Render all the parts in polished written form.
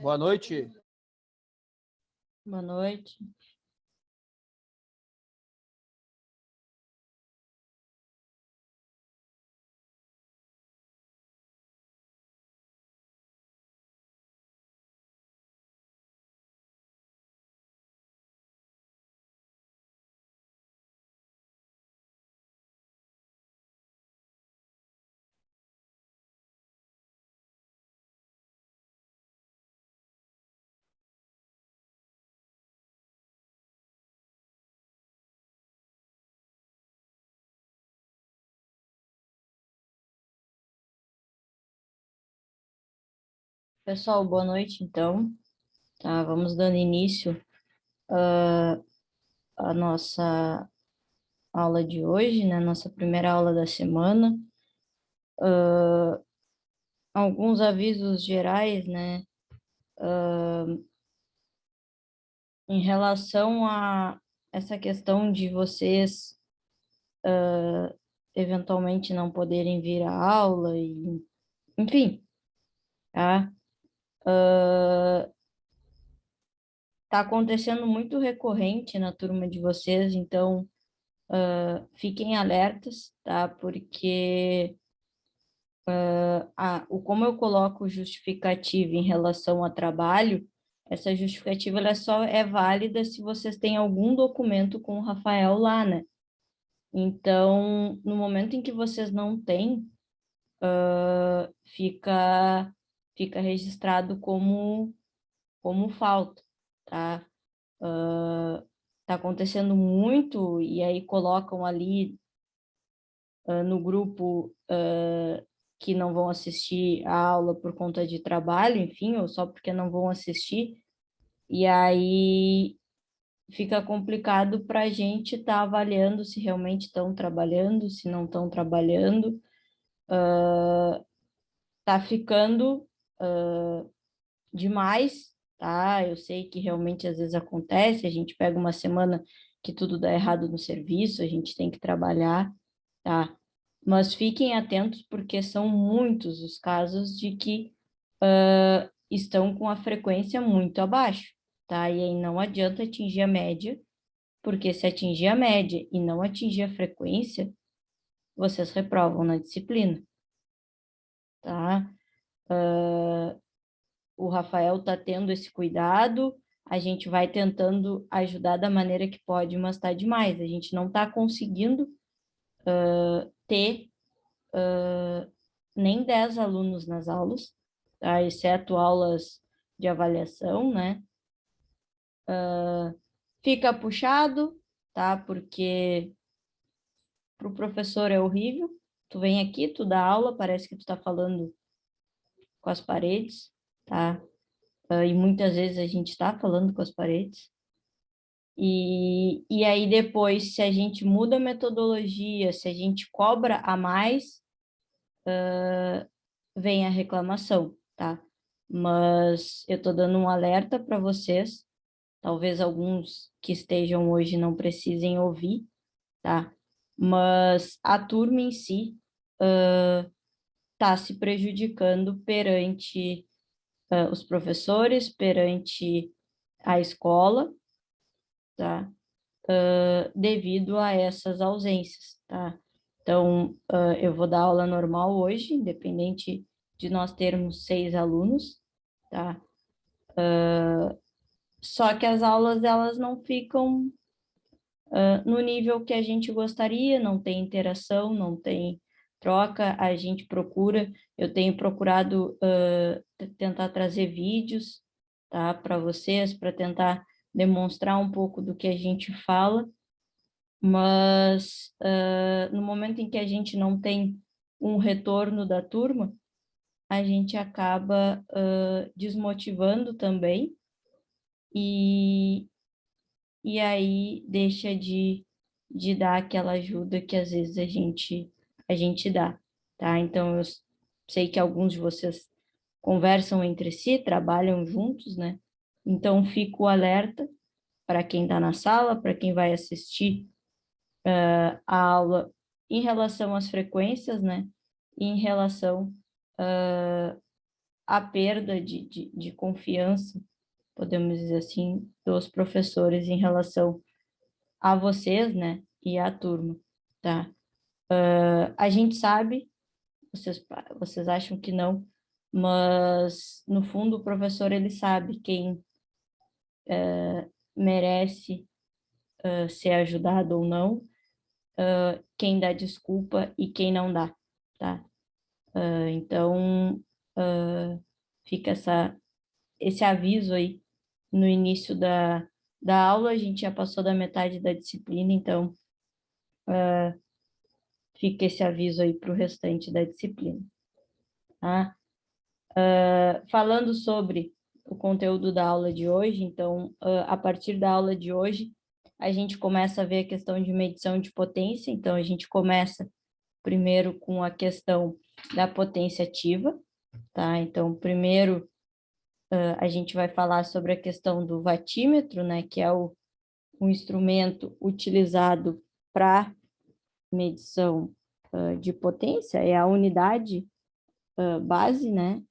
Boa noite. Boa noite. Pessoal, boa noite, então. Tá, vamos dando início à nossa aula de hoje, né? Nossa primeira aula da semana. Alguns avisos gerais, né? Em relação a essa questão de vocês eventualmente não poderem vir à aula e, enfim, tá? Tá acontecendo muito recorrente na turma de vocês, então fiquem alertas, tá? Porque como eu coloco justificativa em relação a trabalho, essa justificativa ela só é válida se vocês têm algum documento com o Rafael lá, né? Então, no momento em que vocês não têm, fica registrado como falta, tá? Tá acontecendo muito, e aí colocam ali no grupo que não vão assistir a aula por conta de trabalho, enfim, ou só porque não vão assistir, e aí fica complicado para a gente estar avaliando se realmente estão trabalhando, se não estão trabalhando. Tá ficando demais, tá? Eu sei que realmente às vezes acontece, a gente pega uma semana que tudo dá errado no serviço, a gente tem que trabalhar, tá? Mas fiquem atentos porque são muitos os casos de que estão com a frequência muito abaixo, tá? E aí não adianta atingir a média, porque se atingir a média e não atingir a frequência, vocês reprovam na disciplina, tá? O Rafael está tendo esse cuidado, a gente vai tentando ajudar da maneira que pode, mas está demais. A gente não está conseguindo ter nem 10 alunos nas aulas, tá? Exceto aulas de avaliação, né? Fica puxado, tá? Porque para o professor é horrível. Tu vem aqui, tu dá aula, parece que tu está falando com as paredes, tá? E muitas vezes a gente está falando com as paredes. E aí depois, se a gente muda a metodologia, se a gente cobra a mais, vem a reclamação, tá? Mas eu estou dando um alerta para vocês, talvez alguns que estejam hoje não precisem ouvir, tá? Mas a turma em si está se prejudicando perante os professores, perante a escola, tá? Devido a essas ausências, tá? Então, eu vou dar aula normal hoje, independente de nós termos 6 alunos, tá? Só que as aulas, elas não ficam no nível que a gente gostaria, não tem interação, não tem troca, a gente procura, eu tenho procurado tentar trazer vídeos, tá, para vocês, para tentar demonstrar um pouco do que a gente fala, mas no momento em que a gente não tem um retorno da turma, a gente acaba desmotivando também, e, e aí deixa de dar aquela ajuda que às vezes a gente dá, tá? Então, eu sei que alguns de vocês conversam entre si, trabalham juntos, né? Então, fico alerta para quem está na sala, para quem vai assistir a aula em relação às frequências, né? E em relação a perda de confiança, podemos dizer assim, dos professores em relação a vocês, né, e à turma, tá? A gente sabe, vocês acham que não, mas no fundo o professor ele sabe quem merece ser ajudado ou não, quem dá desculpa e quem não dá, tá? Então, fica esse aviso aí no início da aula, a gente já passou da metade da disciplina, então fica esse aviso aí para o restante da disciplina, tá? Falando sobre o conteúdo da aula de hoje, então, a partir da aula de hoje, a gente começa a ver a questão de medição de potência, então a gente começa primeiro com a questão da potência ativa, tá? Então, primeiro a gente vai falar sobre a questão do watímetro, né, que é um instrumento utilizado para medição de potência, é a unidade base, né,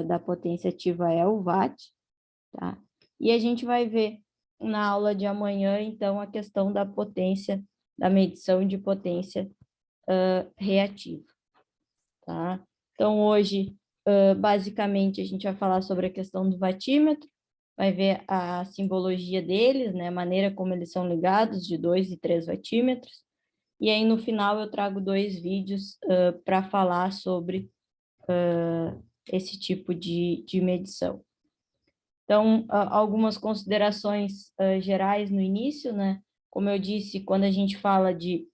da potência ativa é o watt, tá? E a gente vai ver na aula de amanhã, então, a questão da potência, da medição de potência reativa, tá? Então, hoje, basicamente, a gente vai falar sobre a questão do watímetro, vai ver a simbologia deles, né, a maneira como eles são ligados, de 2 e 3 watímetros, e aí no final eu trago 2 vídeos para falar sobre esse tipo de medição. Então, algumas considerações gerais no início, né? Como eu disse, quando a gente fala de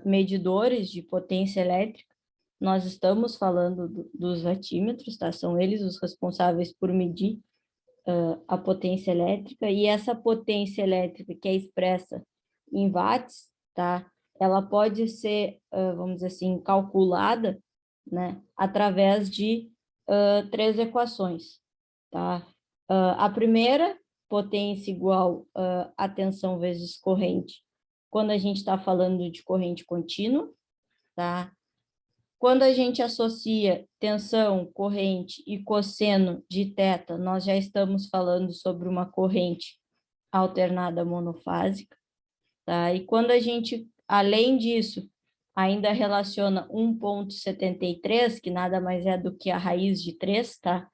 medidores de potência elétrica, nós estamos falando dos watímetros, tá? São eles os responsáveis por medir a potência elétrica, e essa potência elétrica que é expressa em watts, tá? Ela pode ser, vamos dizer assim, calculada, né, através de 3 equações, tá? A primeira, potência igual a tensão vezes corrente, quando a gente está falando de corrente contínua, tá? Quando a gente associa tensão, corrente e cosseno de θ, nós já estamos falando sobre uma corrente alternada monofásica, tá? E quando a gente, além disso, ainda relaciona 1,73, que nada mais é do que a raiz de 3, tá?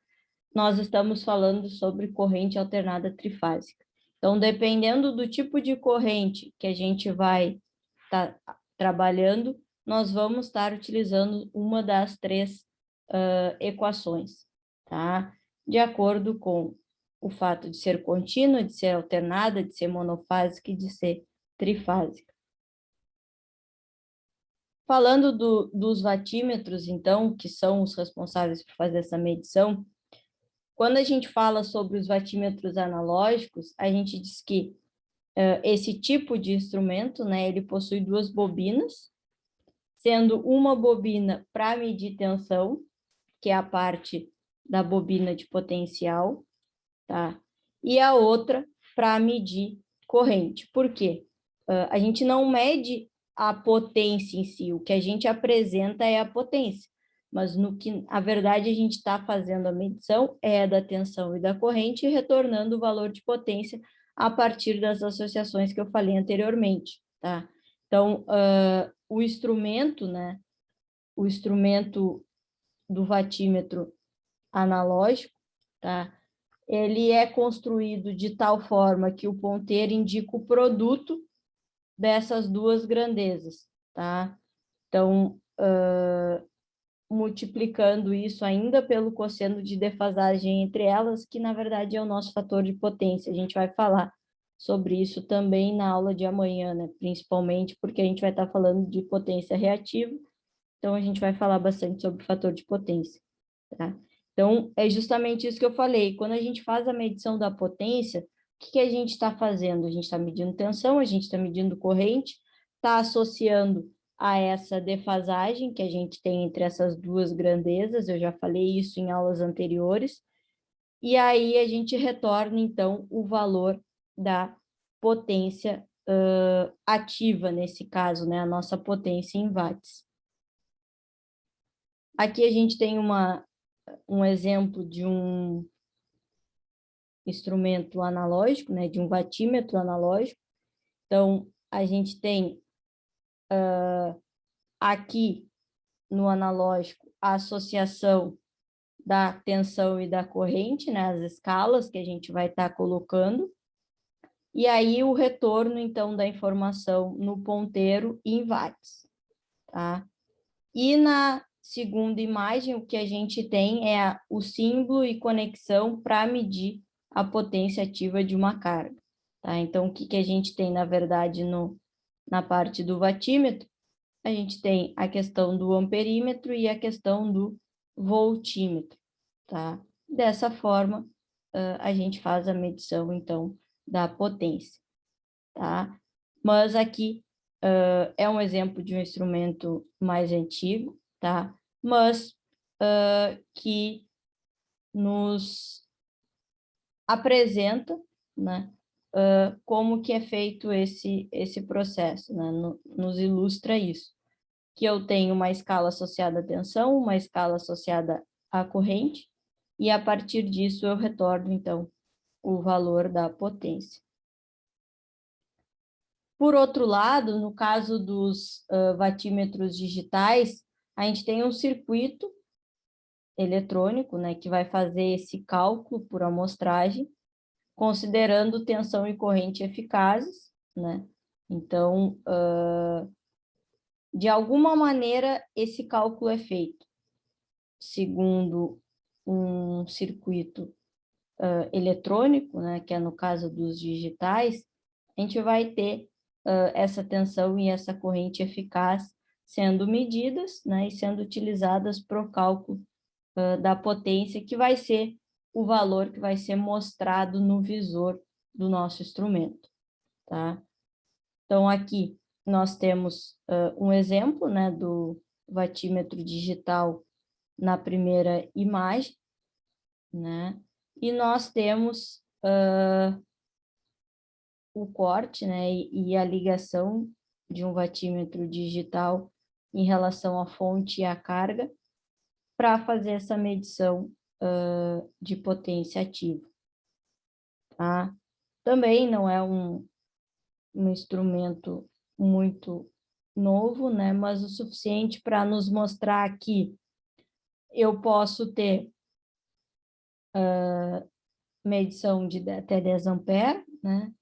Nós estamos falando sobre corrente alternada trifásica. Então, dependendo do tipo de corrente que a gente vai estar trabalhando, nós vamos estar utilizando uma das 3 equações, tá? De acordo com o fato de ser contínua, de ser alternada, de ser monofásica e de ser trifásica. Falando dos watímetros, então, que são os responsáveis por fazer essa medição, quando a gente fala sobre os watímetros analógicos, a gente diz que esse tipo de instrumento, né, ele possui 2 bobinas, sendo uma bobina para medir tensão, que é a parte da bobina de potencial, tá? E a outra para medir corrente. Por quê? A gente não mede a potência em si, o que a gente apresenta é a potência, mas no que, a verdade, a gente está fazendo a medição é da tensão e da corrente, retornando o valor de potência a partir das associações que eu falei anteriormente, tá? Então, o instrumento, né, o instrumento do watímetro analógico, tá? Ele é construído de tal forma que o ponteiro indica o produto dessas 2 grandezas, tá? Então, multiplicando isso ainda pelo cosseno de defasagem entre elas, que na verdade é o nosso fator de potência. A gente vai falar sobre isso também na aula de amanhã, né? Principalmente porque a gente vai estar falando de potência reativa, então a gente vai falar bastante sobre o fator de potência, tá? Então, é justamente isso que eu falei. Quando a gente faz a medição da potência, o que a gente está fazendo? A gente está medindo tensão, a gente está medindo corrente, está associando a essa defasagem que a gente tem entre essas 2 grandezas, eu já falei isso em aulas anteriores, e aí a gente retorna, então, o valor da potência ativa, nesse caso, né, a nossa potência em watts. Aqui a gente tem uma um exemplo de um instrumento analógico, né, de um vatímetro analógico. Então, a gente tem aqui no analógico a associação da tensão e da corrente, né, as escalas que a gente vai estar colocando, e aí o retorno, então, da informação no ponteiro em watts, tá? E na segunda imagem, o que a gente tem é o símbolo e conexão para medir a potência ativa de uma carga, tá? Então, o que a gente tem, na verdade, na parte do vatímetro? A gente tem a questão do amperímetro e a questão do voltímetro, tá? Dessa forma, a gente faz a medição, então, da potência, tá? Mas aqui é um exemplo de um instrumento mais antigo, tá? Mas que nos apresenta, né, como que é feito esse processo, né? Nos ilustra isso, que eu tenho uma escala associada à tensão, uma escala associada à corrente, e a partir disso eu retorno, então, o valor da potência. Por outro lado, no caso dos vatímetros digitais, a gente tem um circuito eletrônico, né, que vai fazer esse cálculo por amostragem, considerando tensão e corrente eficazes, né? Então, de alguma maneira, esse cálculo é feito segundo um circuito eletrônico, né, que é no caso dos digitais, a gente vai ter essa tensão e essa corrente eficaz sendo medidas, né, e sendo utilizadas para o cálculo da potência, que vai ser o valor que vai ser mostrado no visor do nosso instrumento, tá? Então, aqui nós temos um exemplo, né, do vatímetro digital na primeira imagem, né? E nós temos o corte, né, e a ligação de um vatímetro digital em relação à fonte e à carga para fazer essa medição de potência ativa, tá? Também não é um instrumento muito novo, né, mas o suficiente para nos mostrar que eu posso ter medição de até 10 amperes, né?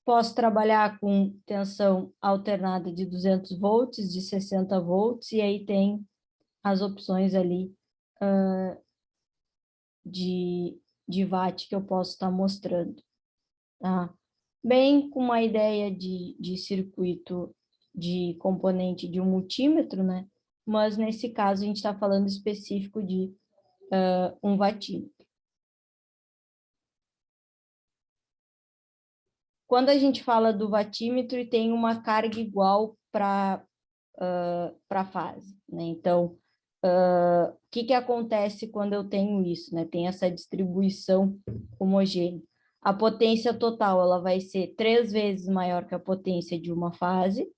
Posso trabalhar com tensão alternada de 200 volts, de 60 volts, e aí tem as opções ali de watt que eu posso estar mostrando, tá? Bem com uma ideia de circuito de componente de um multímetro, né? Mas nesse caso a gente está falando específico de um watímetro. Quando a gente fala do vatímetro e tem uma carga igual para a fase, né? Então, o que acontece quando eu tenho isso, né? Tem essa distribuição homogênea. A potência total ela vai ser 3 vezes maior que a potência de uma fase,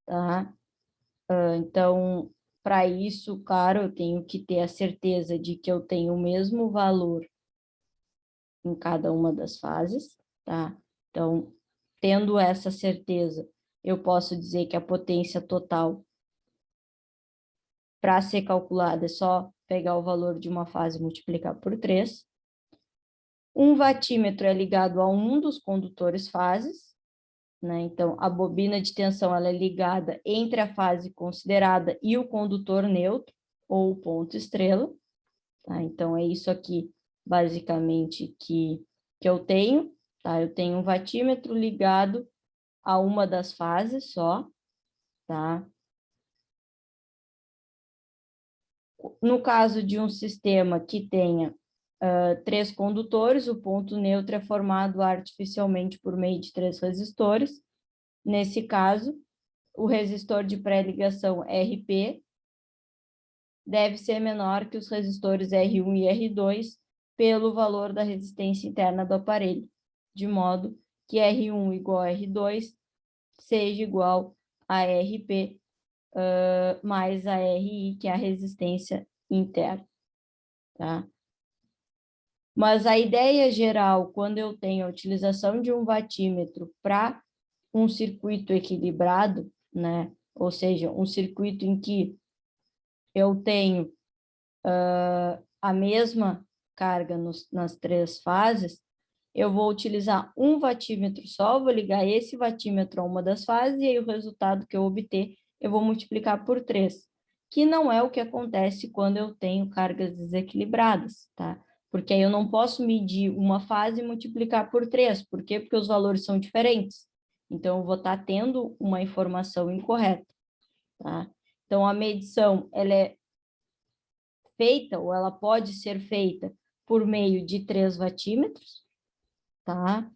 tá? Então, para isso, claro, eu tenho que ter a certeza de que eu tenho o mesmo valor em cada uma das fases, tá? Então, tendo essa certeza, eu posso dizer que a potência total, para ser calculada, é só pegar o valor de uma fase e multiplicar por 3. Um vatímetro é ligado a um dos condutores fases, né? Então, a bobina de tensão ela é ligada entre a fase considerada e o condutor neutro, ou o ponto estrela, tá? Então, é isso aqui, basicamente, que eu tenho, tá? Eu tenho um vatímetro ligado a uma das fases só, tá? No caso de um sistema que tenha 3 condutores, o ponto neutro é formado artificialmente por meio de 3 resistores. Nesse caso, o resistor de pré-ligação RP deve ser menor que os resistores R1 e R2 pelo valor da resistência interna do aparelho, de modo que R1 igual a R2 seja igual a RP mais a RI, que é a resistência interna. tá? Mas a ideia geral, quando eu tenho a utilização de um watímetro para um circuito equilibrado, né? Ou seja, um circuito em que eu tenho a mesma carga nas três fases, eu vou utilizar um watímetro só, vou ligar esse watímetro a uma das fases, e aí o resultado que eu obter, eu vou multiplicar por 3, que não é o que acontece quando eu tenho cargas desequilibradas, tá? Porque aí eu não posso medir uma fase e multiplicar por 3. Por quê? Porque os valores são diferentes. Então, eu vou estar tendo uma informação incorreta, tá? Então, a medição, ela é feita, ou ela pode ser feita por meio de 3 watímetros, tá?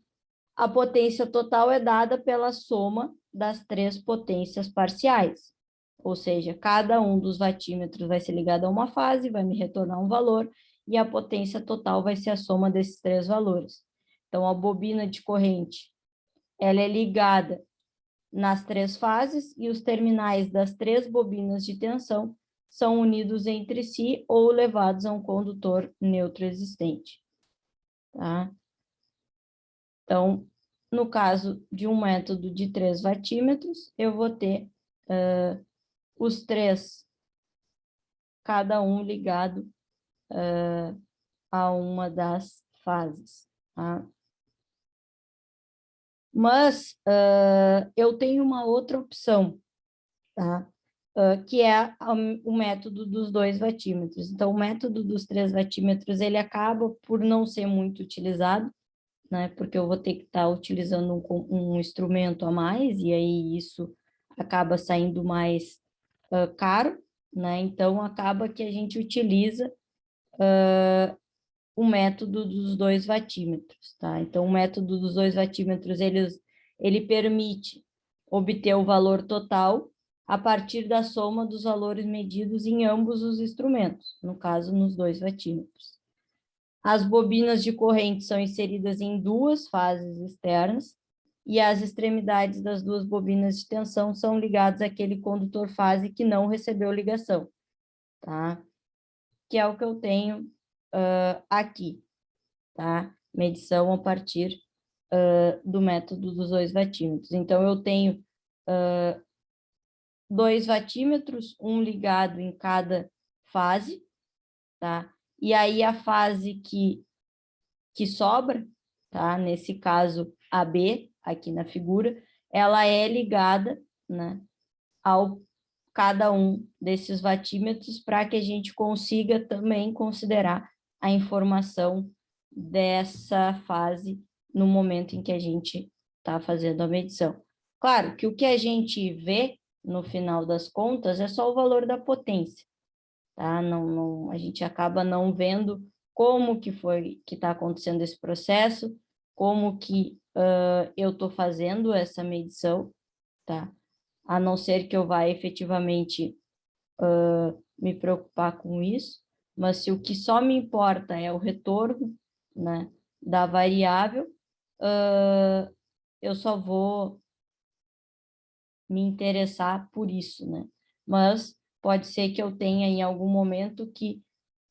A potência total é dada pela soma das 3 potências parciais. Ou seja, cada um dos watímetros vai ser ligado a uma fase, vai me retornar um valor, e a potência total vai ser a soma desses 3 valores. Então, a bobina de corrente, ela é ligada nas 3 fases, e os terminais das 3 bobinas de tensão são unidos entre si ou levados a um condutor neutro existente, tá? Então, no caso de um método de 3 watímetros, eu vou ter os 3, cada um ligado a uma das fases, tá? Mas eu tenho uma outra opção, tá? Que é o método dos 2 watímetros. Então, o método dos 3 watímetros, ele acaba por não ser muito utilizado, né? Porque eu vou ter que estar utilizando um instrumento a mais, e aí isso acaba saindo mais caro, né? Então, acaba que a gente utiliza o método dos 2 watímetros, tá? Então, o método dos 2 watímetros, ele permite obter o valor total a partir da soma dos valores medidos em ambos os instrumentos, no caso, nos 2 watímetros. As bobinas de corrente são inseridas em 2 fases externas, e as extremidades das 2 bobinas de tensão são ligadas àquele condutor fase que não recebeu ligação, tá? Que é o que eu tenho aqui, tá? Medição a partir do método dos 2 watímetros. Então, eu tenho 2 watímetros, um ligado em cada fase, tá? E aí, a fase que sobra, tá? Nesse caso, a B, aqui na figura, ela é ligada, né, ao cada um desses watímetros para que a gente consiga também considerar a informação dessa fase no momento em que a gente está fazendo a medição. Claro que o que a gente vê no final das contas é só o valor da potência, tá? A gente acaba não vendo como que foi que está acontecendo esse processo, como que eu estou fazendo essa medição, tá? A não ser que eu vá efetivamente me preocupar com isso, mas se o que só me importa é o retorno, né, da variável, eu só vou me interessar por isso, né? Mas pode ser que eu tenha em algum momento que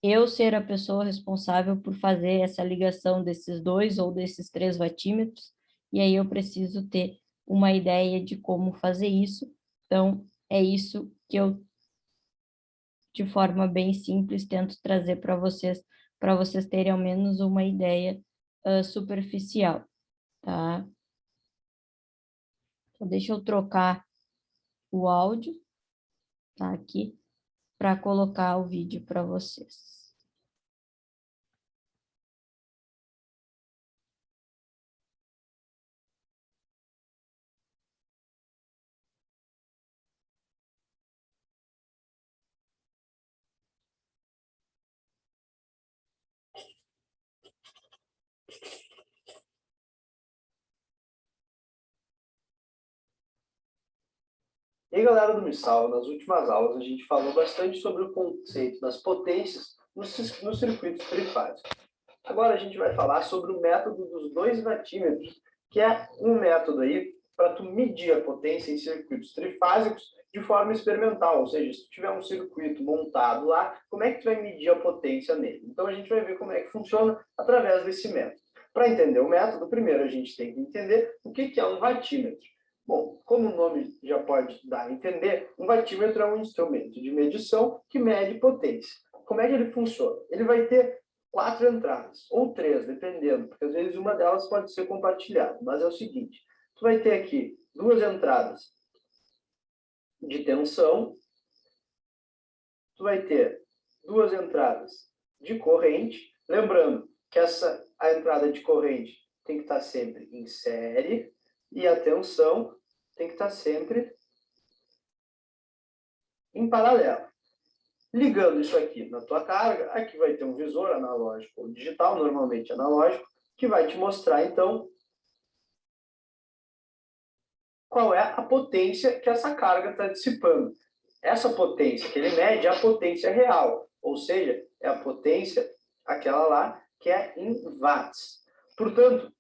eu ser a pessoa responsável por fazer essa ligação desses 2 ou desses 3 watímetros, e aí eu preciso ter uma ideia de como fazer isso. Então, é isso que eu, de forma bem simples, tento trazer para vocês terem ao menos uma ideia superficial, tá? Então, deixa eu trocar o áudio, tá, aqui, para colocar o vídeo para vocês. E aí, galera do Missal, nas últimas aulas a gente falou bastante sobre o conceito das potências nos circuitos trifásicos. Agora a gente vai falar sobre o método dos 2 watímetros, que é um método aí para tu medir a potência em circuitos trifásicos de forma experimental, ou seja, se tu tiver um circuito montado lá, como é que tu vai medir a potência nele? Então, a gente vai ver como é que funciona através desse método. Para entender o método, primeiro a gente tem que entender o que é um watímetro. Bom, como o nome já pode dar a entender, um watímetro é um instrumento de medição que mede potência. Como é que ele funciona? Ele vai ter 4 entradas, ou 3, dependendo, porque às vezes uma delas pode ser compartilhada, mas é o seguinte, tu vai ter aqui 2 entradas de tensão, tu vai ter 2 entradas de corrente, lembrando que a entrada de corrente tem que estar sempre em série, e a tensão tem que estar sempre em paralelo. Ligando isso aqui na tua carga, aqui vai ter um visor analógico ou digital, normalmente analógico, que vai te mostrar, então, qual é a potência que essa carga está dissipando. Essa potência que ele mede é a potência real, ou seja, é a potência, aquela lá, que é em watts. Portanto,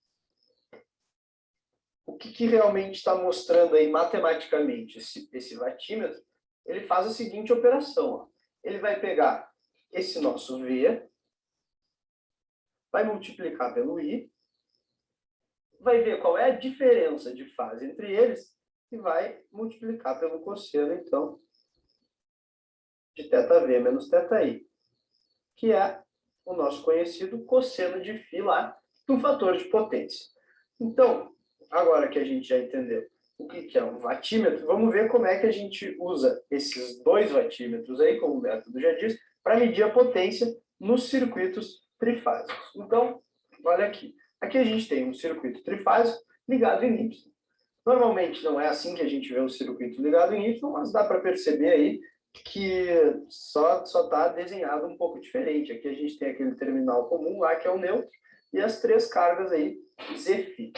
o que realmente está mostrando aí matematicamente esse watímetro, ele faz a seguinte operação. Ó. Ele vai pegar esse nosso V, vai multiplicar pelo I, vai ver qual é a diferença de fase entre eles e vai multiplicar pelo cosseno, então, de θV menos θI, que é o nosso conhecido cosseno de φ lá do fator de potência. Então, agora que a gente já entendeu o que é um watímetro, vamos ver como é que a gente usa esses 2 watímetros aí, como o método já diz, para medir a potência nos circuitos trifásicos. Então, olha aqui. Aqui a gente tem um circuito trifásico ligado em Y. Normalmente não é assim que a gente vê um circuito ligado em Y, mas dá para perceber aí que só está desenhado um pouco diferente. Aqui a gente tem aquele terminal comum lá, que é o neutro, e as 3 cargas aí, Zφ.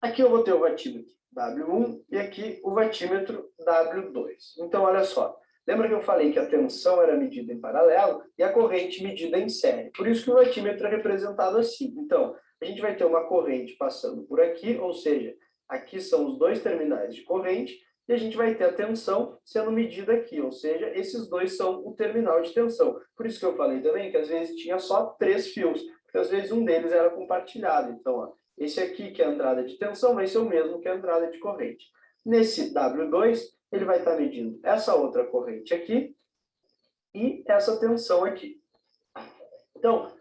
Aqui eu vou ter o watímetro W1 e aqui o watímetro W2. Então, olha só. Lembra que eu falei que a tensão era medida em paralelo e a corrente medida em série. Por isso que o watímetro é representado assim. Então, a gente vai ter uma corrente passando por aqui, ou seja, aqui são os 2 terminais de corrente, e a gente vai ter a tensão sendo medida aqui, ou seja, esses 2 são o terminal de tensão. Por isso que eu falei também que às vezes tinha só 3 fios, porque às vezes um deles era compartilhado. Então, ó, esse aqui, que é a entrada de tensão, vai ser o mesmo que a entrada de corrente. Nesse W2, ele vai estar medindo essa outra corrente aqui e essa tensão aqui. Então,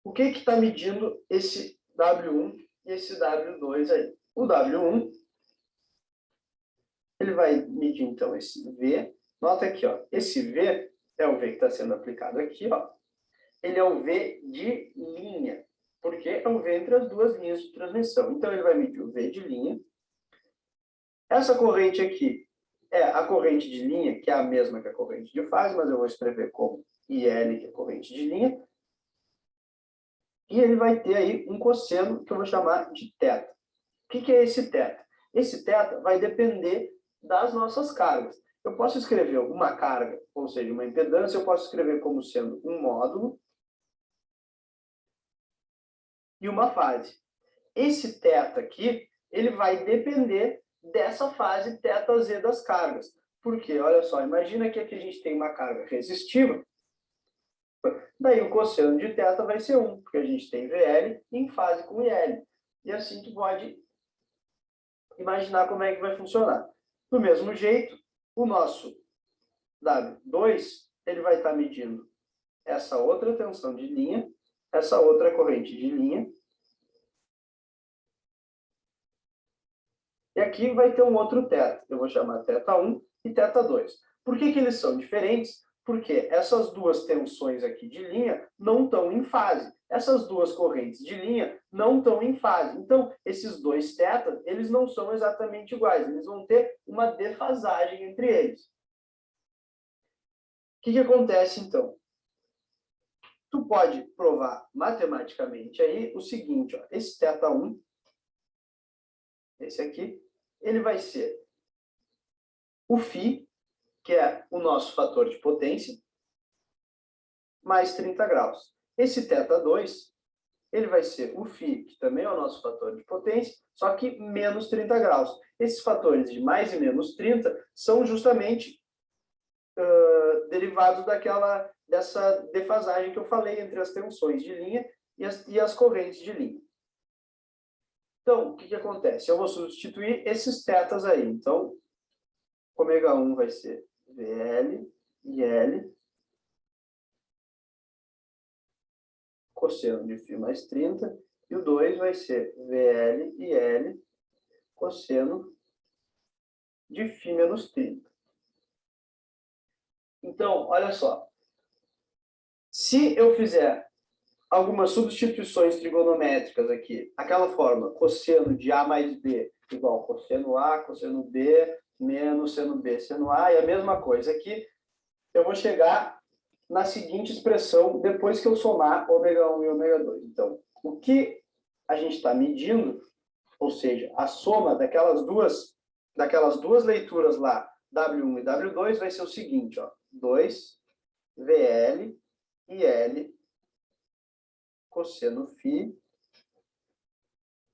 o que está medindo esse W1 e esse W2 aí? O W1, ele vai medir, então, esse V. Nota aqui, ó, esse V é o V que está sendo aplicado aqui, ó. Ele é o V de linha, porque é o V entre as 2 linhas de transmissão. Então, ele vai medir o V de linha. Essa corrente aqui é a corrente de linha, que é a mesma que a corrente de fase, mas eu vou escrever como IL, que é a corrente de linha. E ele vai ter aí um cosseno que eu vou chamar de θ. O que é esse θ? Esse θ vai depender das nossas cargas. Eu posso escrever uma carga, ou seja, uma impedância, eu posso escrever como sendo um módulo e uma fase. Esse θ aqui, ele vai depender dessa fase θz das cargas. Por quê? Olha só, imagina que aqui a gente tem uma carga resistiva, daí o cosseno de θ vai ser 1, porque a gente tem VL em fase com IL. E assim tu pode imaginar como é que vai funcionar. Do mesmo jeito, o nosso W2, ele vai estar medindo essa outra tensão de linha, essa outra corrente de linha, e aqui vai ter um outro θ. Eu vou chamar θ1 e θ2. Por que eles são diferentes? Porque essas 2 tensões aqui de linha não estão em fase. Essas 2 correntes de linha não estão em fase. Então, esses 2 θ, eles não são exatamente iguais. Eles vão ter uma defasagem entre eles. O que acontece, então? Tu pode provar matematicamente aí o seguinte, ó, esse θ1, esse aqui, ele vai ser o φ, que é o nosso fator de potência, mais 30 graus. Esse θ2, ele vai ser o φ, que também é o nosso fator de potência, só que menos 30 graus. Esses fatores de mais e menos 30 são justamente derivados dessa defasagem que eu falei entre as tensões de linha e as correntes de linha. Então, o que acontece? Eu vou substituir esses tetas aí. Então, ômega 1 vai ser VL e L, cosseno de φ mais 30, e o 2 vai ser VL e L, cosseno de φ menos 30. Então, olha só. Se eu fizer algumas substituições trigonométricas aqui, aquela forma, cosseno de A mais B igual cosseno A, cosseno B, menos seno B, seno A, e a mesma coisa aqui, eu vou chegar na seguinte expressão depois que eu somar ômega 1 e ômega 2. Então, o que a gente está medindo, ou seja, a soma daquelas duas leituras lá, W1 e W2, vai ser o seguinte, ó, 2 VL e L cosseno φ,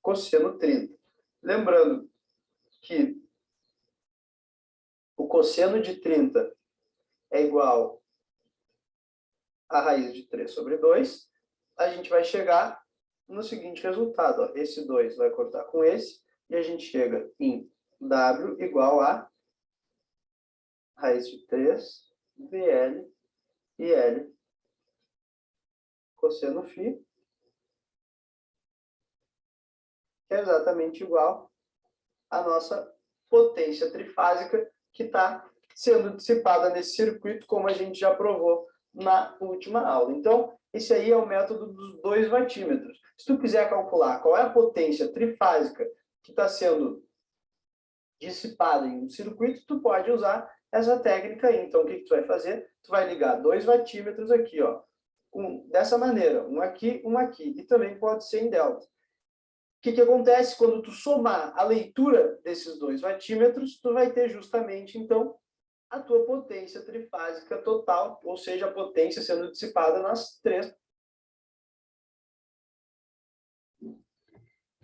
cosseno 30. Lembrando que o cosseno de 30 é igual a raiz de 3 sobre 2, a gente vai chegar no seguinte resultado. Ó. Esse 2 vai cortar com esse, e a gente chega em W igual a raiz de 3 VL e L cosseno φ, que é exatamente igual à nossa potência trifásica que está sendo dissipada nesse circuito, como a gente já provou na última aula. Então, esse aí é o método dos 2 vatímetros. Se tu quiser calcular qual é a potência trifásica que está sendo dissipada em um circuito, tu pode usar essa técnica aí. Então, o que tu vai fazer? Tu vai ligar 2 vatímetros aqui, ó, dessa maneira, um aqui, e também pode ser em delta. O que acontece quando tu somar a leitura desses 2 vatímetros, tu vai ter justamente, então, a tua potência trifásica total, ou seja, a potência sendo dissipada nas 3.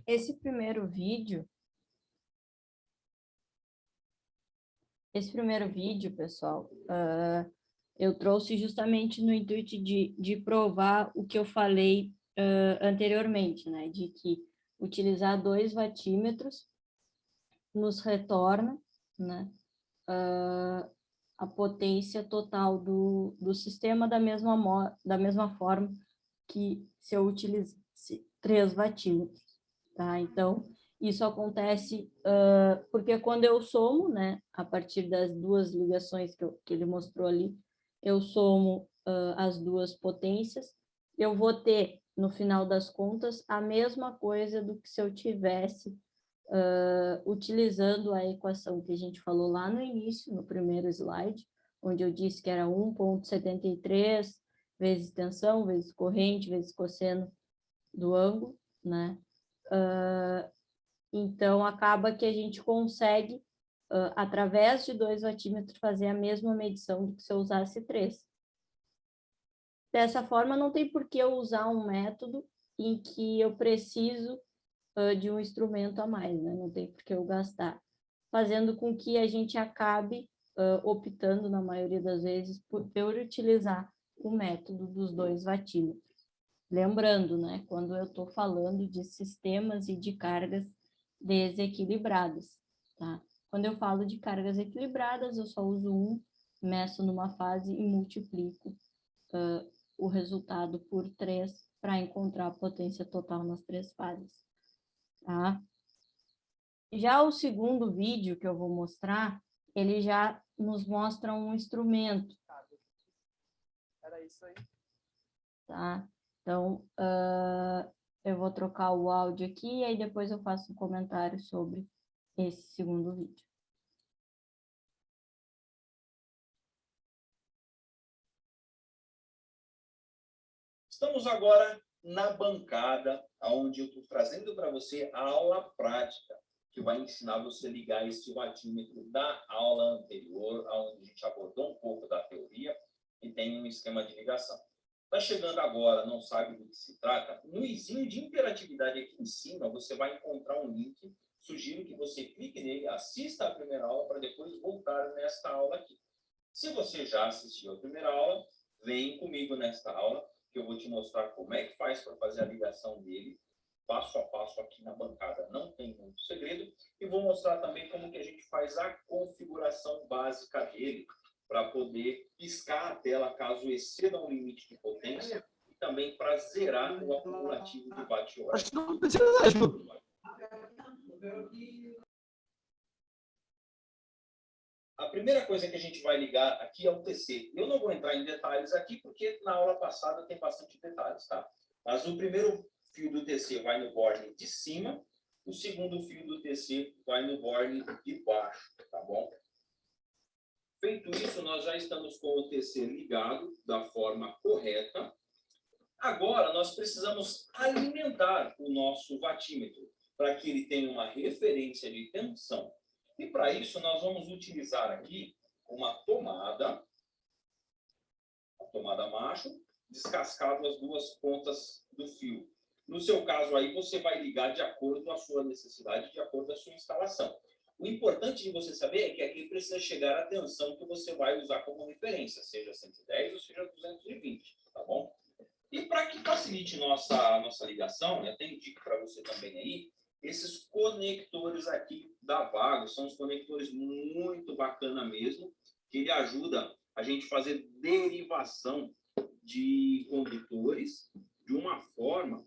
Esse primeiro vídeo, pessoal, eu trouxe justamente no intuito de provar o que eu falei anteriormente, né? De que utilizar 2 vatímetros nos retorna, né? A potência total do sistema da mesma forma que se eu utilizasse 3 vatímetros, tá? Então, isso acontece porque quando eu somo, né, a partir das 2 ligações que ele mostrou ali, eu somo as 2 potências, eu vou ter, no final das contas, a mesma coisa do que se eu tivesse utilizando a equação que a gente falou lá no início, no primeiro slide, onde eu disse que era 1,73 vezes tensão, vezes corrente, vezes cosseno do ângulo, né? Então, acaba que a gente consegue, através de 2 vatímetros, fazer a mesma medição do que se eu usasse 3. Dessa forma, não tem por que eu usar um método em que eu preciso de um instrumento a mais, né? Não tem por que eu gastar. Fazendo com que a gente acabe optando, na maioria das vezes, por utilizar o método dos 2 vatímetros. Lembrando, né, quando eu estou falando de sistemas e de cargas desequilibradas, tá? Quando eu falo de cargas equilibradas, eu só uso um, meço numa fase e multiplico o resultado por 3 para encontrar a potência total nas 3 fases, tá? Já o segundo vídeo que eu vou mostrar, ele já nos mostra um instrumento. Era isso aí. Tá? Então, eu vou trocar o áudio aqui e aí depois eu faço um comentário sobre esse segundo vídeo. Estamos agora na bancada, onde eu estou trazendo para você a aula prática, que vai ensinar você a ligar esse vatímetro da aula anterior, onde a gente abordou um pouco da teoria e tem um esquema de ligação. Está chegando agora, não sabe do que se trata, no izinho de interatividade aqui em cima, você vai encontrar um link. Sugiro que você clique nele, assista a primeira aula para depois voltar nesta aula aqui. Se você já assistiu a primeira aula, vem comigo nesta aula, que eu vou te mostrar como é que faz para fazer a ligação dele, passo a passo aqui na bancada, não tem muito segredo, e vou mostrar também como que a gente faz a configuração básica dele, para poder piscar a tela caso exceda um limite de potência, e também para zerar o acumulativo de watt-hora. Acho que não precisa de ajuda. A primeira coisa que a gente vai ligar aqui é o TC. Eu não vou entrar em detalhes aqui, porque na aula passada tem bastante detalhes, tá? Mas o primeiro fio do TC vai no borne de cima, o segundo fio do TC vai no borne de baixo, tá bom? Feito isso, nós já estamos com o TC ligado da forma correta. Agora, nós precisamos alimentar o nosso watímetro para que ele tenha uma referência de tensão. E para isso, nós vamos utilizar aqui uma tomada, a tomada macho, descascado as duas pontas do fio. No seu caso aí, você vai ligar de acordo com a sua necessidade, de acordo com a sua instalação. O importante de você saber é que aqui precisa chegar a tensão que você vai usar como referência, seja 110 ou seja 220, tá bom? E para que facilite nossa ligação, eu até indico para você também aí, esses conectores aqui da Vago, são os conectores muito bacana mesmo, que ele ajuda a gente fazer derivação de condutores de uma forma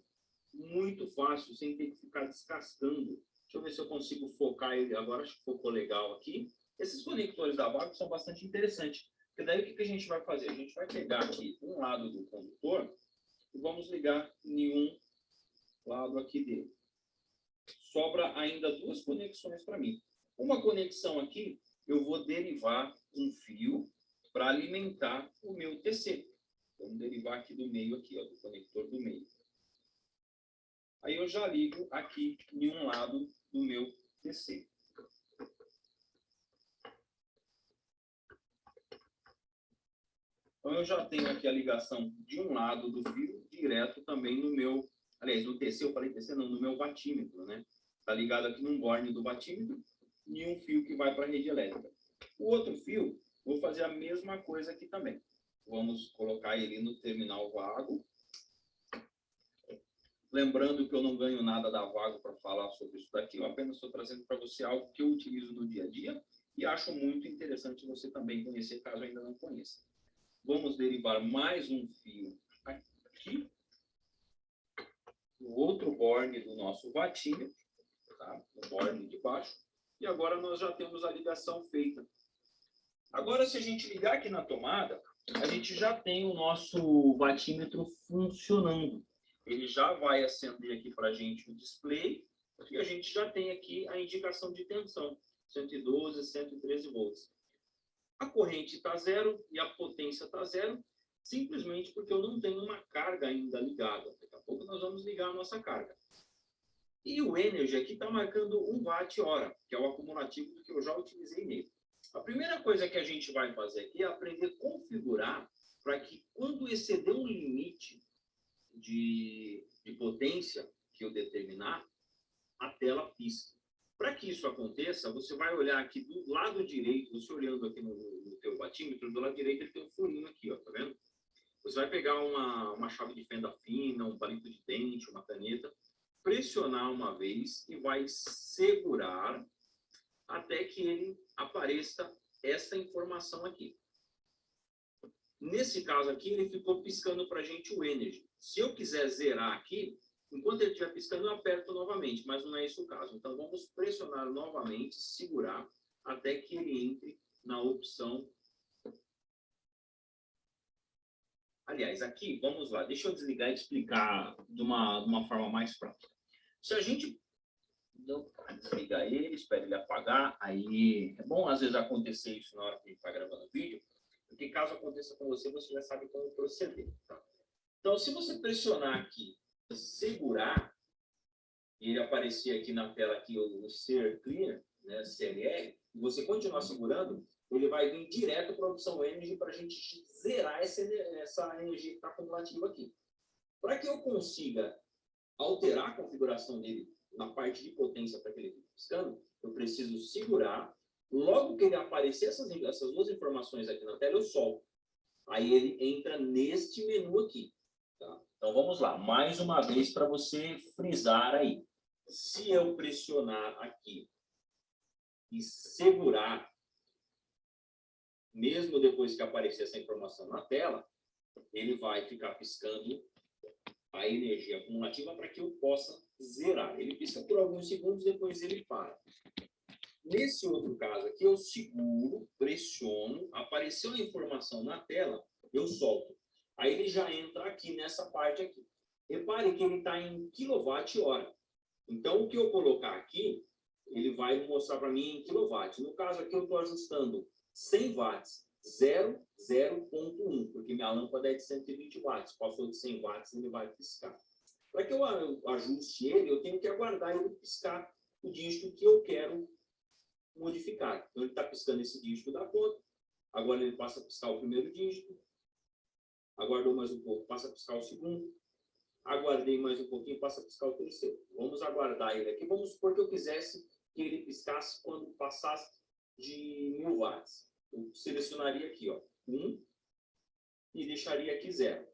muito fácil, sem ter que ficar descascando. Deixa eu ver se eu consigo focar ele agora, acho que focou legal aqui. Esses conectores da Vago são bastante interessantes, porque daí o que a gente vai fazer? A gente vai pegar aqui um lado do condutor e vamos ligar em um lado aqui dele. Sobra ainda duas conexões para mim. Uma conexão aqui, eu vou derivar um fio para alimentar o meu TC. Vamos derivar aqui do meio, aqui, ó, do conector do meio. Aí eu já ligo aqui em um lado do meu TC. Então eu já tenho aqui a ligação de um lado do fio direto também no meu, aliás, no TC, eu falei TC não, no meu watímetro, né? Está ligado aqui num borne do watímetro e um fio que vai para a rede elétrica. O outro fio, vou fazer a mesma coisa aqui também. Vamos colocar ele no terminal Vago. Lembrando que eu não ganho nada da Vago para falar sobre isso daqui, eu apenas estou trazendo para você algo que eu utilizo no dia a dia e acho muito interessante você também conhecer, caso ainda não conheça. Vamos derivar mais um fio aqui, no outro borne do nosso watímetro, tá? No borne de baixo, e agora nós já temos a ligação feita. Agora, se a gente ligar aqui na tomada, a gente já tem o nosso watímetro funcionando. Ele já vai acender aqui para a gente o display, e a gente já tem aqui a indicação de tensão, 112, 113 volts. A corrente está zero e a potência está zero, simplesmente porque eu não tenho uma carga ainda ligada. Daqui a pouco nós vamos ligar a nossa carga. E o Energy aqui está marcando 1 watt-hora, que é o acumulativo que eu já utilizei nele. A primeira coisa que a gente vai fazer aqui é aprender a configurar para que quando exceder um limite de potência que eu determinar, a tela pisca. Para que isso aconteça, você vai olhar aqui do lado direito, você olhando aqui no teu watímetro, do lado direito ele tem um furinho aqui, ó, tá vendo? Você vai pegar uma chave de fenda fina, um palito de dente, uma caneta, pressionar uma vez e vai segurar até que ele apareça essa informação aqui. Nesse caso aqui, ele ficou piscando para a gente o Energy. Se eu quiser zerar aqui, enquanto ele estiver piscando, eu aperto novamente, mas não é esse o caso. Então, vamos pressionar novamente, segurar, até que ele entre na opção. Aliás, aqui, vamos lá, deixa eu desligar e explicar de uma forma mais prática. Se a gente desligar ele, espera ele apagar, aí é bom às vezes acontecer isso na hora que ele está gravando o vídeo, porque caso aconteça com você, você já sabe como proceder. Tá? Então, se você pressionar aqui, segurar, e ele aparecer aqui na tela aqui o Ser Clear, né, CLR, você continuar segurando, ele vai vir direto para a opção Energy para a gente zerar essa energia que está acumulativa aqui. Para que eu consiga alterar a configuração dele na parte de potência para que ele fique piscando, eu preciso segurar. Logo que ele aparecer essas duas informações aqui na tela, eu solto. Aí ele entra neste menu aqui. Tá? Então vamos lá, mais uma vez para você frisar aí. Se eu pressionar aqui e segurar, mesmo depois que aparecer essa informação na tela, ele vai ficar piscando a energia acumulativa para que eu possa zerar. Ele pisca por alguns segundos, depois ele para. Nesse outro caso aqui, eu seguro, pressiono, apareceu a informação na tela, eu solto. Aí ele já entra aqui nessa parte aqui. Repare que ele está em kWh. Então, o que eu colocar aqui, ele vai mostrar para mim em kW. No caso aqui, eu estou ajustando 100 watts, 0,1, porque minha lâmpada é de 120 watts. Passou de 100 watts, ele vai piscar. Para que eu ajuste ele, eu tenho que aguardar ele piscar o dígito que eu quero modificar. Então, ele está piscando esse dígito da ponta. Agora ele passa a piscar o primeiro dígito. Aguardou mais um pouco, passa a piscar o segundo. Aguardei mais um pouquinho, passa a piscar o terceiro. Vamos aguardar ele aqui. Vamos supor que eu quisesse que ele piscasse quando passasse de 1000 watts. Eu selecionaria aqui, ó, 1 e deixaria aqui 0.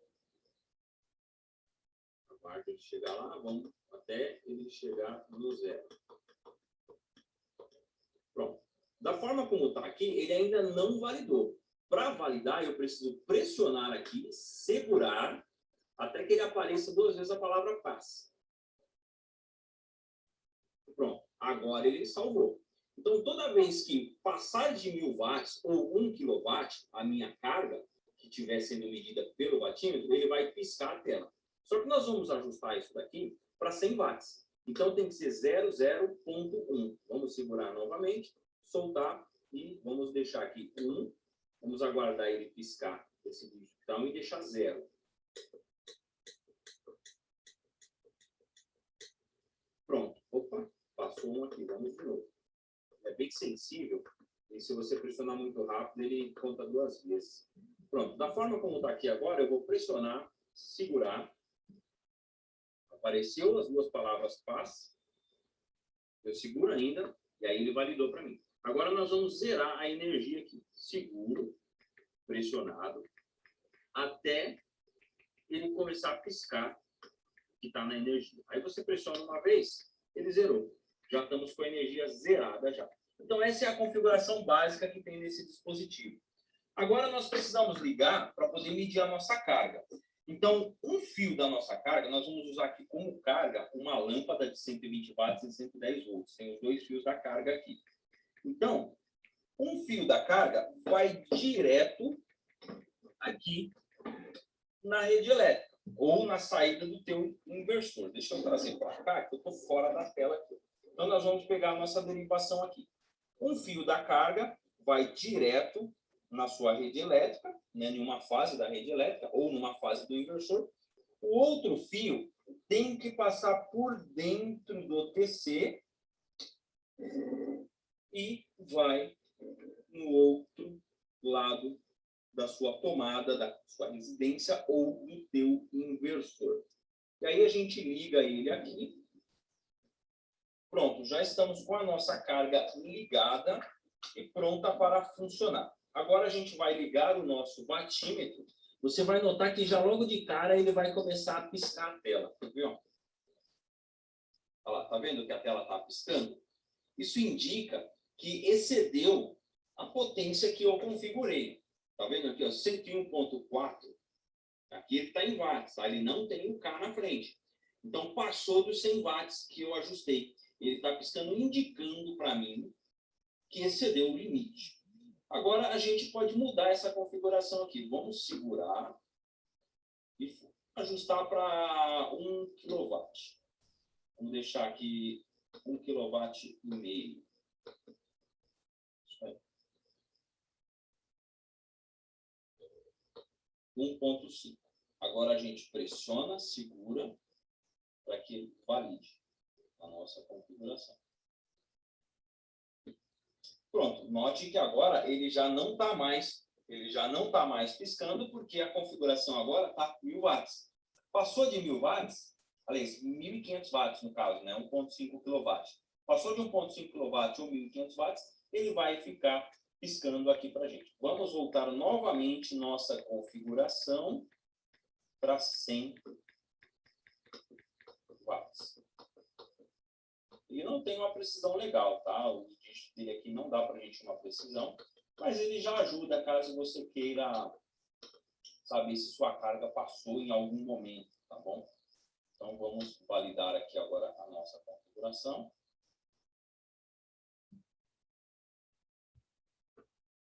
Aguardo ele chegar lá, vamos até ele chegar no 0. Pronto. Da forma como está aqui, ele ainda não validou. Para validar, eu preciso pressionar aqui, segurar, até que ele apareça 2 vezes a palavra passe. Pronto. Agora ele salvou. Então, toda vez que passar de 1000 watts ou 1 kW, a minha carga, que estiver sendo medida pelo watímetro, ele vai piscar a tela. Só que nós vamos ajustar isso daqui para 100 watts. Então, tem que ser 00.1. Vamos segurar novamente, soltar e vamos deixar aqui 1. Vamos aguardar ele piscar esse dígito e deixar 0. Pronto. Opa, passou um aqui. Vamos de novo. É bem sensível e se você pressionar muito rápido, ele conta 2 vezes. Pronto. Da forma como está aqui agora, eu vou pressionar, segurar. Apareceu as 2 palavras passe. Eu seguro ainda e aí ele validou para mim. Agora nós vamos zerar a energia aqui. Seguro, pressionado, até ele começar a piscar que está na energia. Aí você pressiona uma vez, ele zerou. Já estamos com a energia zerada já. Então essa é a configuração básica que tem nesse dispositivo. Agora nós precisamos ligar para poder medir a nossa carga. Então, um fio da nossa carga, nós vamos usar aqui como carga uma lâmpada de 120 watts e 110 volts. Tem os 2 fios da carga aqui. Então, um fio da carga vai direto aqui na rede elétrica ou na saída do teu inversor. Deixa eu trazer para cá, que eu estou fora da tela aqui. Então, nós vamos pegar a nossa derivação aqui. Um fio da carga vai direto na sua rede elétrica, né, em uma fase da rede elétrica ou numa fase do inversor. O outro fio tem que passar por dentro do TC e vai no outro lado da sua tomada, da sua residência ou do teu inversor. E aí a gente liga ele aqui. Pronto, já estamos com a nossa carga ligada e pronta para funcionar. Agora a gente vai ligar o nosso watímetro. Você vai notar que já logo de cara ele vai começar a piscar a tela. Viu? Olha lá, tá vendo que a tela está piscando? Isso indica que excedeu a potência que eu configurei. Tá vendo aqui, ó, 101.4. Aqui ele está em watts, tá? Ele não tem o K na frente. Então passou dos 100 watts que eu ajustei. Ele está piscando, indicando para mim que excedeu o limite. Agora a gente pode mudar essa configuração aqui. Vamos segurar e ajustar para 1 kW. Vamos deixar aqui 1,5 kW. Isso aí. 1,5. Agora a gente pressiona, segura, para que ele valide a nossa configuração. Pronto, note que agora ele já não está mais piscando, porque a configuração agora está 1000 watts. Passou de 1000 watts, aliás, 1500 watts no caso, né? 1.5 kW. Passou de 1.5 kW ou 1500 watts, ele vai ficar piscando aqui para a gente. Vamos voltar novamente nossa configuração para 100 watts. Ele não tem uma precisão legal, tá? O dígito dele aqui não dá para a gente uma precisão, mas ele já ajuda caso você queira saber se sua carga passou em algum momento, tá bom? Então, vamos validar aqui agora a nossa configuração.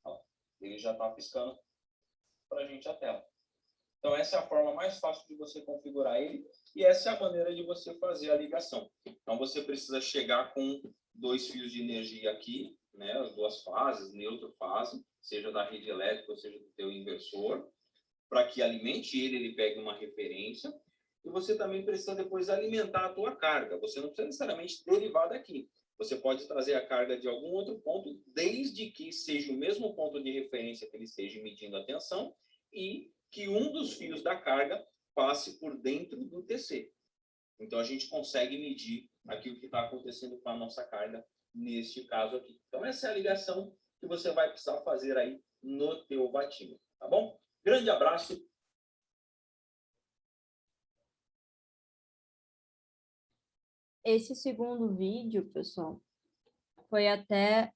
Ó, ele já está piscando para a gente a tela. Então, essa é a forma mais fácil de você configurar ele e essa é a maneira de você fazer a ligação. Então, você precisa chegar com 2 fios de energia aqui, né, as 2 fases, neutro fase, seja da rede elétrica ou seja do teu inversor, para que alimente ele pegue uma referência. E você também precisa depois alimentar a tua carga. Você não precisa necessariamente derivar daqui. Você pode trazer a carga de algum outro ponto, desde que seja o mesmo ponto de referência que ele esteja medindo a tensão e que um dos fios da carga passe por dentro do TC. Então, a gente consegue medir aqui o que está acontecendo com a nossa carga neste caso aqui. Então, essa é a ligação que você vai precisar fazer aí no teu watímetro, tá bom? Grande abraço. Esse segundo vídeo, pessoal, foi até...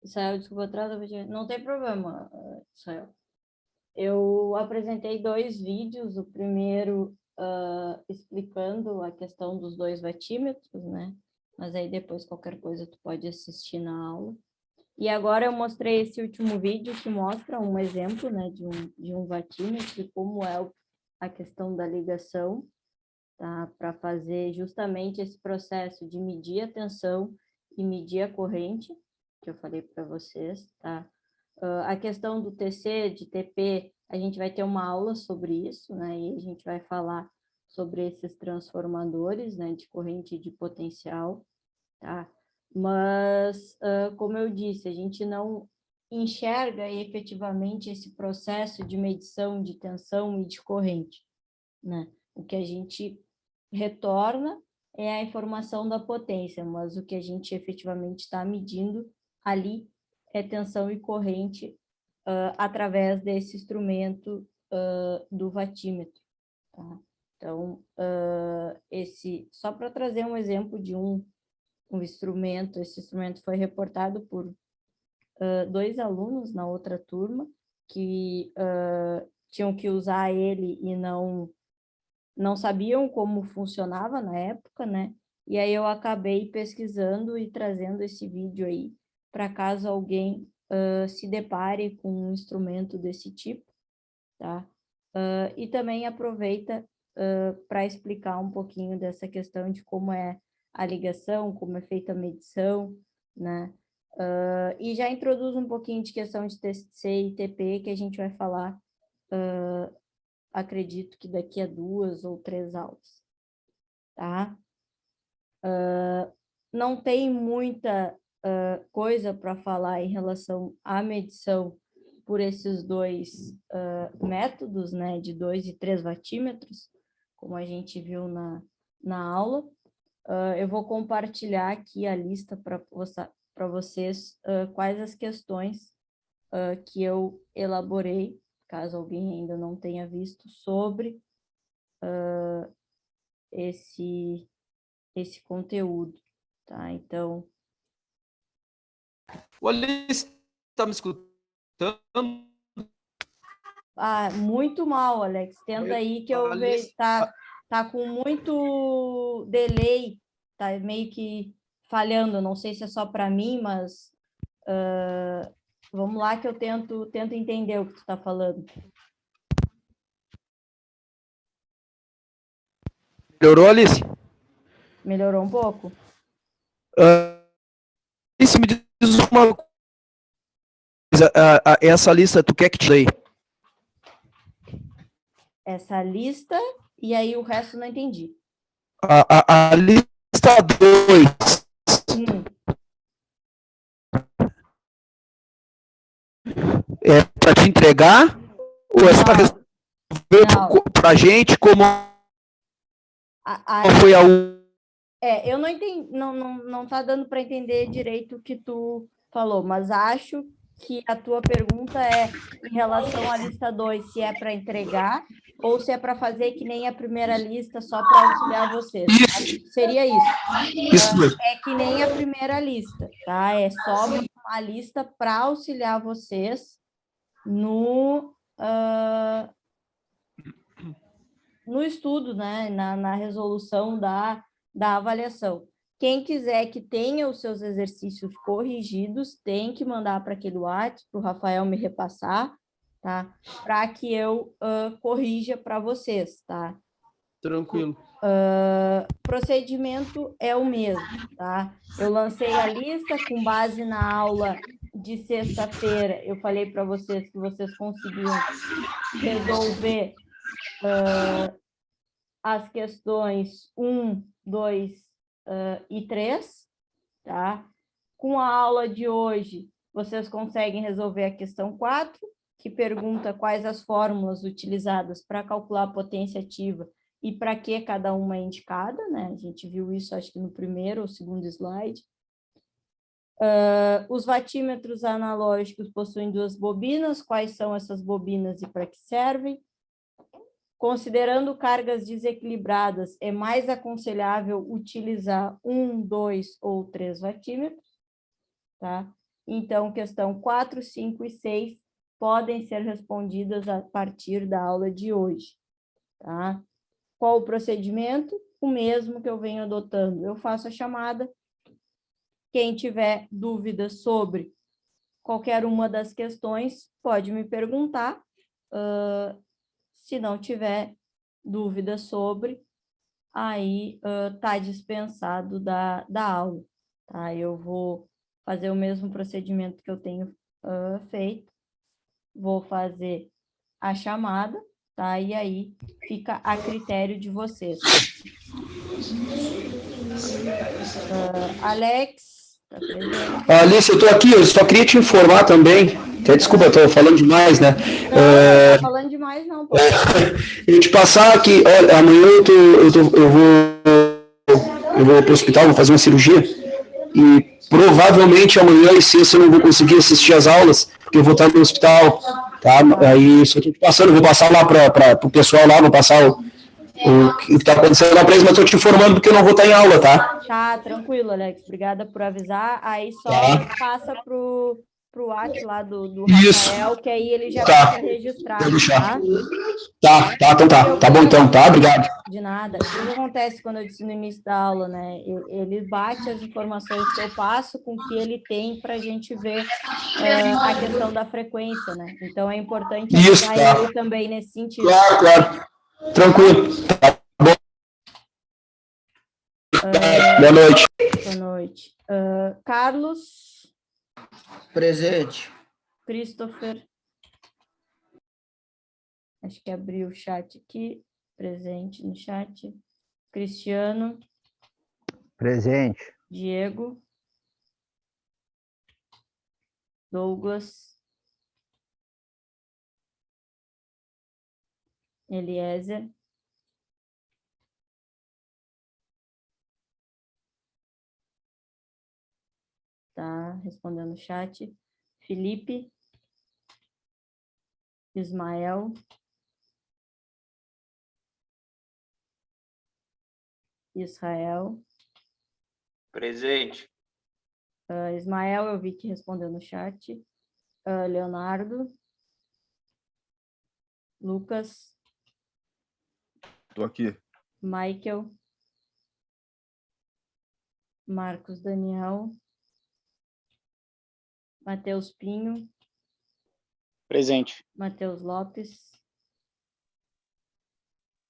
Israel, desculpa atrás, não tem problema, Israel. Eu apresentei 2 vídeos, o primeiro explicando a questão dos 2 watímetros, né? Mas aí depois qualquer coisa tu pode assistir na aula. E agora eu mostrei esse último vídeo que mostra um exemplo, né, de um watímetro e como é a questão da ligação, tá? Para fazer justamente esse processo de medir a tensão e medir a corrente, que eu falei para vocês, tá? A questão do TC, de TP, a gente vai ter uma aula sobre isso, né? E a gente vai falar sobre esses transformadores, né? De corrente e de potencial, tá? Mas, como eu disse, a gente não enxerga efetivamente esse processo de medição de tensão e de corrente, né? O que a gente retorna é a informação da potência, mas o que a gente efetivamente está medindo ali é tensão e corrente através desse instrumento do watímetro, tá? Então, só para trazer um exemplo de um instrumento, esse instrumento foi reportado por 2 alunos na outra turma que tinham que usar ele e não sabiam como funcionava na época, né? E aí eu acabei pesquisando e trazendo esse vídeo aí, para caso alguém se depare com um instrumento desse tipo, tá? E também aproveita para explicar um pouquinho dessa questão de como é a ligação, como é feita a medição, né? E já introduz um pouquinho de questão de TC e TP, que a gente vai falar, acredito que daqui a 2 ou 3 aulas, tá? Não tem muita coisa para falar em relação à medição por esses 2 métodos, né, de 2 e 3 watímetros, como a gente viu na aula. Eu vou compartilhar aqui a lista para vocês quais as questões que eu elaborei, caso alguém ainda não tenha visto, sobre esse conteúdo, tá? Então... O Alice está me escutando? Muito mal, Alex. Tenta aí que eu vejo, tá com muito delay, tá meio que falhando, não sei se é só para mim, mas vamos lá que eu tento entender o que tu está falando. Melhorou, Alice? Melhorou um pouco? Alice, me diz uma coisa. Essa lista, tu quer que te leia? Essa lista, e aí o resto não entendi. A lista 2. É para te entregar ou é só para resolver para a gente como foi a eu não entendi, não tá dando para entender direito o que tu falou, mas acho que a tua pergunta é em relação à lista 2, se é para entregar ou se é para fazer que nem a primeira lista só para auxiliar vocês. Acho que seria isso. Isso mesmo. É que nem a primeira lista, tá? É só uma lista para auxiliar vocês no estudo, né? Na resolução da avaliação. Quem quiser que tenha os seus exercícios corrigidos, tem que mandar para aquele WhatsApp, para o Rafael me repassar, tá? Para que eu corrija para vocês, tá? Tranquilo. Procedimento é o mesmo, tá? Eu lancei a lista com base na aula de sexta-feira. Eu falei para vocês que vocês conseguiam resolver as questões 1, 2 e 3, tá? Com a aula de hoje, vocês conseguem resolver a questão 4, que pergunta quais as fórmulas utilizadas para calcular a potência ativa e para que cada uma é indicada, né? A gente viu isso, acho que no primeiro ou segundo slide. Os vatímetros analógicos possuem 2 bobinas, quais são essas bobinas e para que servem? Considerando cargas desequilibradas, é mais aconselhável utilizar 1, 2 ou 3 vatímetros, tá? Então, questão 4, 5 e 6 podem ser respondidas a partir da aula de hoje, tá? Qual o procedimento? O mesmo que eu venho adotando. Eu faço a chamada. Quem tiver dúvidas sobre qualquer uma das questões, pode me perguntar. Se não tiver dúvida sobre, aí está dispensado da aula. Tá? Eu vou fazer o mesmo procedimento que eu tenho feito, vou fazer a chamada, tá? E aí fica a critério de vocês. Alex, tá presente? Alice, eu estou aqui, eu só queria te informar também. Até desculpa, estou falando demais, né? Não, não tá falando demais, não, pô. Eu te passar aqui, olha, amanhã eu vou para o hospital, vou fazer uma cirurgia. E provavelmente amanhã e sexta eu não vou conseguir assistir às aulas, porque eu vou estar no hospital, tá? Aí só estou te passando, vou passar lá para o pessoal lá, vou passar o que está acontecendo lá para eles, mas estou te informando porque eu não vou estar em aula, tá? Tá, tranquilo, Alex. Obrigada por avisar. Aí só passa pro WhatsApp lá do Rafael, que aí ele já fica registrado, tá? Então tá. Tá bom então, tá? Obrigado. De nada. O que acontece quando eu disse no início da aula, né? Ele bate as informações que eu passo com o que ele tem para a gente ver a questão da frequência, né? Então é importante ajudar ele também nesse sentido. Claro. Tranquilo. Tá bom. Boa noite. Boa noite. Carlos. Presente. Christopher. Acho que abriu o chat aqui. Presente no chat. Cristiano. Presente. Diego. Douglas. Eliezer. Tá respondendo o chat. Felipe. Ismael. Israel. Presente. Ismael, eu vi que respondeu no chat. Leonardo. Lucas. Estou aqui. Michael. Marcos Daniel. Matheus Pinho. Presente. Matheus Lopes.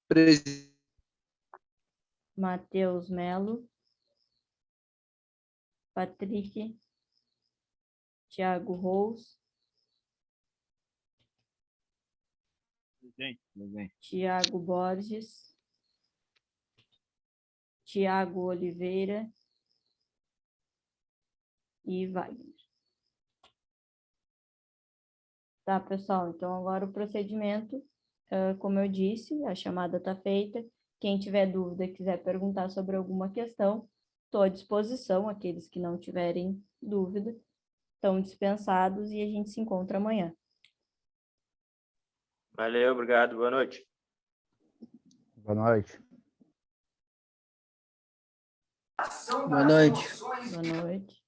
Presente. Matheus Melo. Patrick. Thiago Rous. Presente. Thiago Borges. Thiago Oliveira. E Wagner. Tá, pessoal? Então, agora o procedimento, como eu disse, a chamada está feita. Quem tiver dúvida, quiser perguntar sobre alguma questão, estou à disposição. Aqueles que não tiverem dúvida estão dispensados e a gente se encontra amanhã. Valeu, obrigado, boa noite. Boa noite. Boa noite. Boa noite.